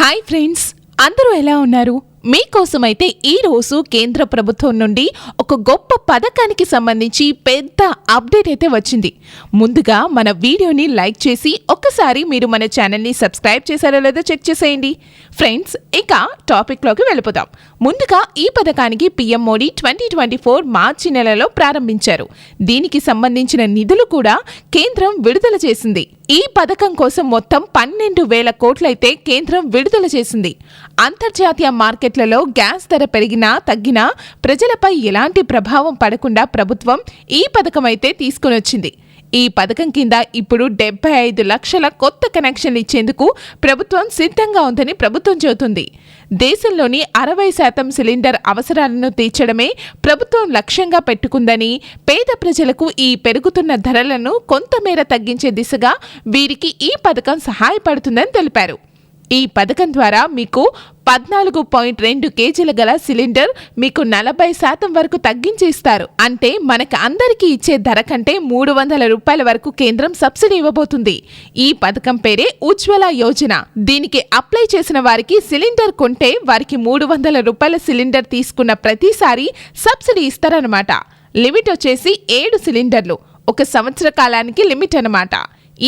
Hi friends, అందరూ ఎలా ఉన్నారు? మీకోసమైతే ఈ రోజు కేంద్ర ప్రభుత్వం నుండి ఒక గొప్ప పథకానికి సంబంధించి పెద్ద అప్డేట్ అయితే వచ్చింది. ముందుగా మన వీడియోని లైక్ చేసి ఒక్కసారి మీరు మన ఛానల్ని సబ్స్క్రైబ్ చేశారో లేదో చెక్ చేసేయండి. ఫ్రెండ్స్, ఇక టాపిక్లోకి వెళ్ళిపోదాం. ముందుగా ఈ పథకానికి పీఎం మోడీ 2024 మార్చి నెలలో ప్రారంభించారు. దీనికి సంబంధించిన నిధులు కూడా కేంద్రం విడుదల చేసింది. ఈ పథకం కోసం మొత్తం 12,000 కోట్లయితే కేంద్రం విడుదల చేసింది. అంతర్జాతీయ మార్కెట్లలో గ్యాస్ ధర పెరిగినా తగ్గినా ప్రజలపై ఎలాంటి ప్రభావం పడకుండా ప్రభుత్వం ఈ పథకం అయితే తీసుకునొచ్చింది. ఈ పథకం కింద ఇప్పుడు 75 లక్షల కొత్త కనెక్షన్లు ఇచ్చేందుకు ప్రభుత్వం సిద్ధంగా ఉందని ప్రభుత్వం చెబుతుంది. దేశంలోని 60% సిలిండర్ అవసరాలను తీర్చడమే ప్రభుత్వం లక్ష్యంగా పెట్టుకుందని, పేద ప్రజలకు ఈ పెరుగుతున్న ధరలను కొంతమేర తగ్గించే దిశగా వీరికి ఈ పథకం సహాయపడుతుందని తెలిపారు. ఈ పథకం ద్వారా మీకు 14.2 కేజీల గల సిలిండర్ మీకు 40% వరకు తగ్గించి ఇస్తారు. అంటే మనకు అందరికీ ఇచ్చే ధర కంటే 300 రూపాయల వరకు కేంద్రం సబ్సిడీ ఇవ్వబోతుంది. ఈ పథకం పేరే ఉజ్వల యోజన. దీనికి అప్లై చేసిన వారికి సిలిండర్ కొంటే వారికి 300 రూపాయల సిలిండర్ తీసుకున్న ప్రతిసారి సబ్సిడీ ఇస్తారన్నమాట. లిమిట్ వచ్చేసి 7 సిలిండర్లు, 1 సంవత్సర కాలానికి లిమిట్ అన్నమాట.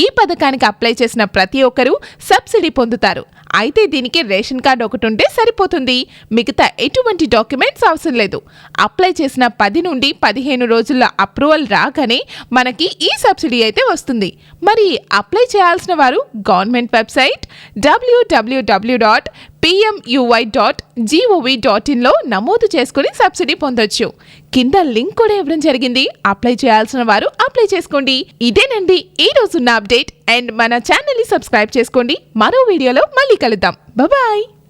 ఈ పథకానికి అప్లై చేసిన ప్రతి ఒక్కరూ సబ్సిడీ పొందుతారు. అయితే దీనికి రేషన్ కార్డు ఒకటి ఉంటే సరిపోతుంది. మిగతా ఎటువంటి డాక్యుమెంట్స్ అవసరం లేదు. అప్లై చేసిన 10 నుండి 15 రోజుల్లో అప్రూవల్ రాగానే మనకి ఈ సబ్సిడీ అయితే వస్తుంది. మరి అప్లై చేయాల్సిన వారు గవర్నమెంట్ వెబ్సైట్ www.pmui.gov.in నమోదు చేసుకుని సబ్సిడీ పొందొచ్చు. కింద లింక్ కూడా ఇవ్వడం జరిగింది. అప్లై చేయాల్సిన వారు అప్లై చేసుకోండి. ఇదేనండి ఈ రోజున్న అప్డేట్. అండ్ మన ఛానల్ని సబ్స్క్రైబ్ చేసుకోండి. మరో వీడియోలో మళ్ళీ కలుద్దాం. బాయ్.